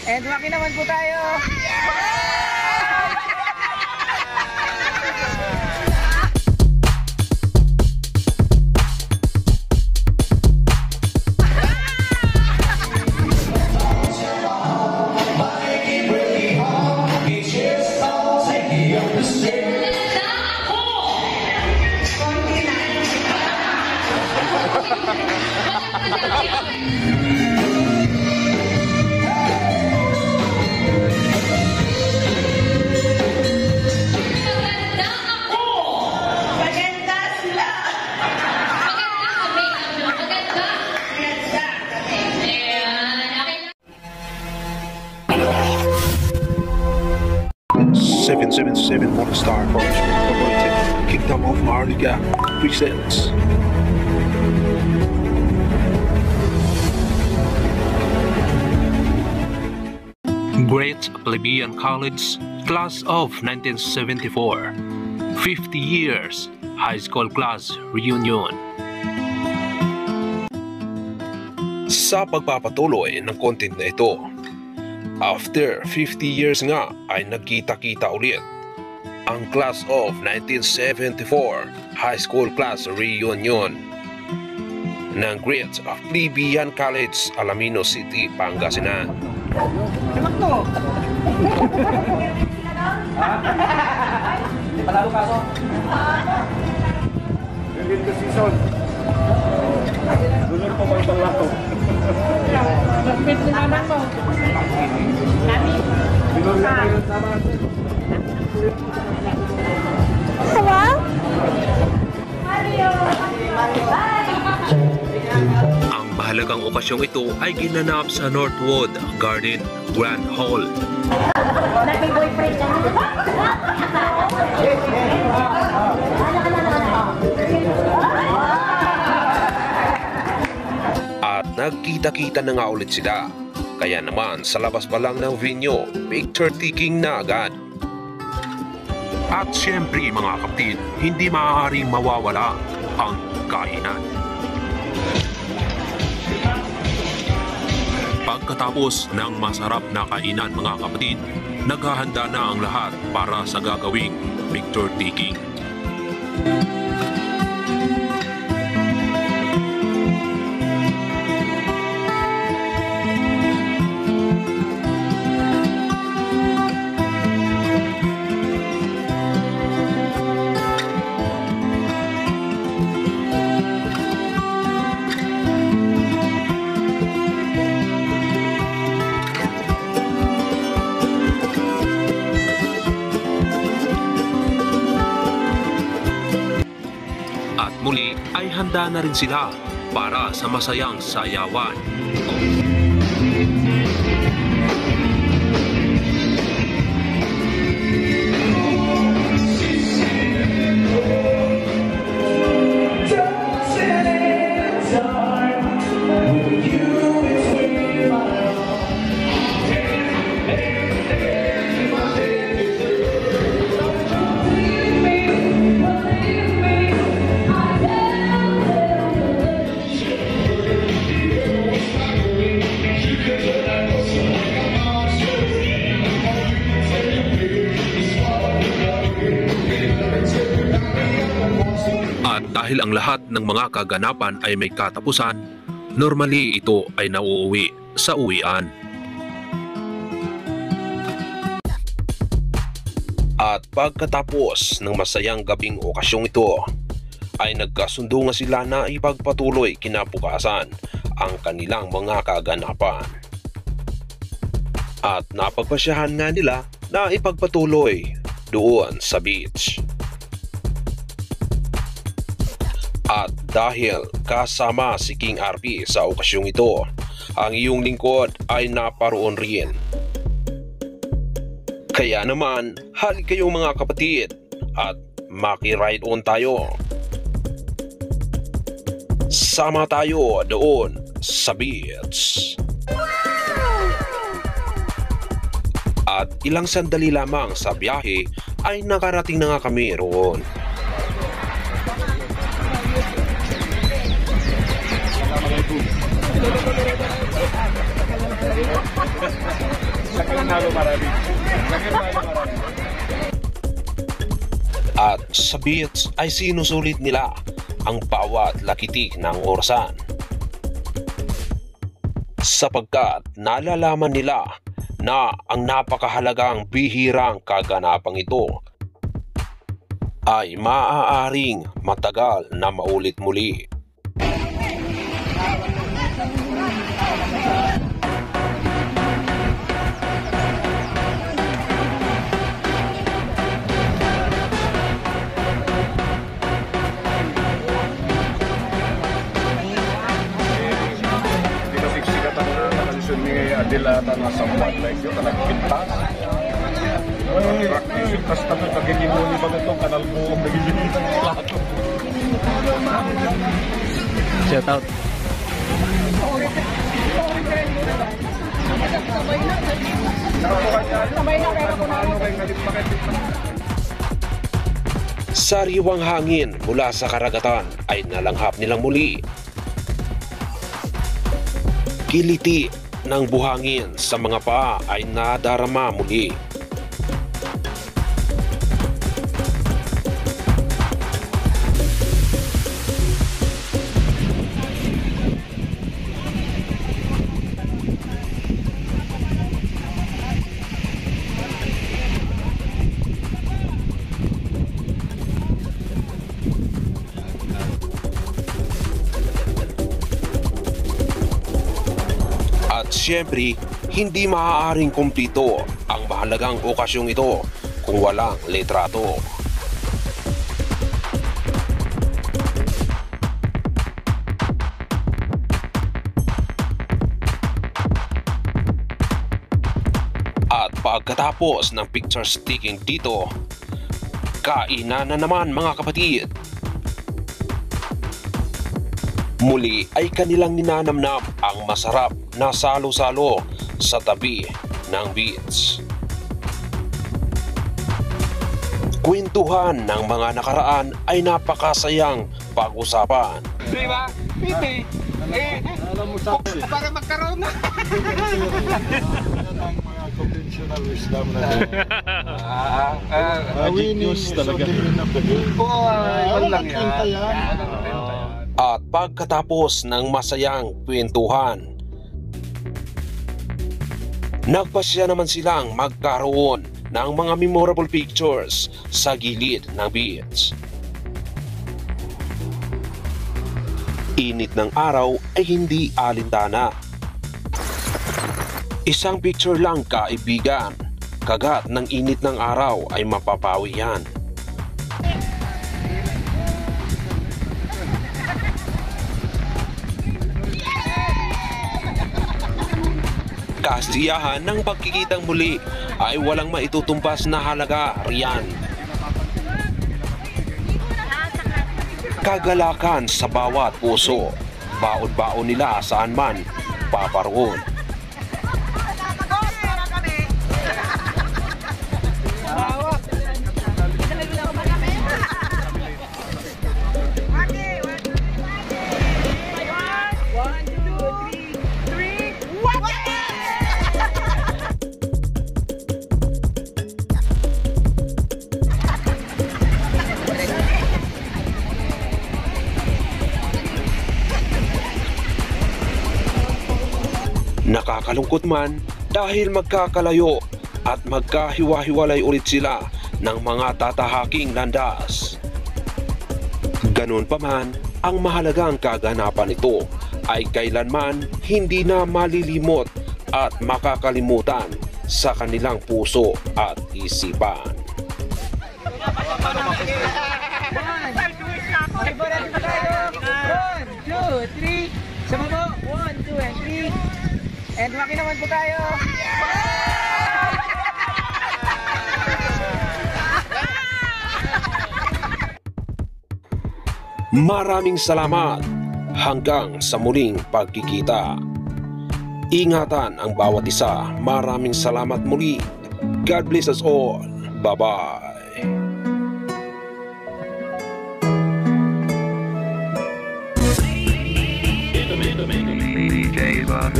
And waki naman po tayo. 777 Morningstar Corporation Incorporated, Kingdom of Maharlika presents Great Plebeian College Class of 1974 50 Years High School Class Reunion. Sa pagpapatuloy ng content na ito, after 50 years nga ay nagkita-kita ulit ang Class of 1974 High School Class Reunion ng Great Plebeian College, Alaminos City, Pangasinan. Emak to. Panalo kaso. Ganyan ka season. Dulur pa bang lato. Nagpit ni mamang mo. Kami. Dulur na kayo sama. Hello? Ang mahalagang okasyong ito ay ginanap sa Northwood Garden Grand Hall. Nag-boyfriend ka na? At nagkita-kita na nga ulit sila. Kaya naman sa labas pa lang ng venue, picture taking na agad. At syempre mga kapatid, hindi maaaring mawawala ang kainan. Pagkatapos ng masarap na kainan mga kapatid, naghahanda na ang lahat para sa gagawing picture taking. Muli ay handa na rin sila para sa masayang sayawan. At dahil ang lahat ng mga kaganapan ay may katapusan, normally ito ay nauuwi sa uwian. At pagkatapos ng masayang gabing okasyong ito, ay nagkasundo nga sila na ipagpatuloy kinabukasan ang kanilang mga kaganapan. At napagpasyahan nga nila na ipagpatuloy doon sa beach. At dahil kasama si King RP sa okasyong ito, ang iyong lingkod ay naparoon rin. Kaya naman, halik kayong mga kapatid at maki-ride on tayo. Sama tayo doon sa beach. At ilang sandali lamang sa biyahe ay nakarating na nga kami roon. Laki ng halo marami. Laki ng halo marami. At sa beach ay sinusulit nila ang bawat lakitik ng orasan. Sapagkat nalalaman nila na ang napakahalagang bihirang kaganapang ito ay maaaring matagal na maulit muli. Adila tanah sambat like yun talagang pintas. Practice yung customer kagiging muli ba ito kanal buong nagiging plato. Shout out. Sariwang hangin mula sa karagatan ay nalanghap nilang muli. Kiliti ng buhangin sa mga paa ay nadarama muli. Siyempre, hindi maaaring kumpleto ang mahalagang okasyong ito kung walang litrato. At pagkatapos ng picture sticking dito, kainan na naman mga kapatid. Muli ay kanilang ninanamnam ang masarap na salo-salo sa tabi ng beach. Kwentuhan ng mga nakaraan ay napakasayang pag-usapan. Di ba? Pipi. Para magkaroon na. Ang mga conventional wisdom na Magic news talaga. Oo, yun lang yan. At pagkatapos ng masayang kwentuhan, nagpasya naman silang magkaroon ng mga memorable pictures sa gilid ng beach. Init ng araw ay hindi alintana. Isang picture lang kaibigan, kagat ng init ng araw ay mapapawi yan. Kasiyahan ng pagkikitang muli ay walang maitutumpas na halaga riyan. Kagalakan sa bawat puso, baon-baon nila saan man paparoon. Nakakalungkot man dahil magkakalayo at magkahiwa-hiwalay ulit sila ng mga tatahaking landas. Ganun pa man, ang mahalagang kaganapan nito ay kailanman hindi na malilimot at makakalimutan sa kanilang puso at isipan. One, two, three. Sa baba. 1, 2, and 3. And maki naman po tayo. Maraming salamat hanggang sa muling pagkikita. Ingatan ang bawat isa. Maraming salamat muli. God bless us all. Bye-bye. DJ Bob.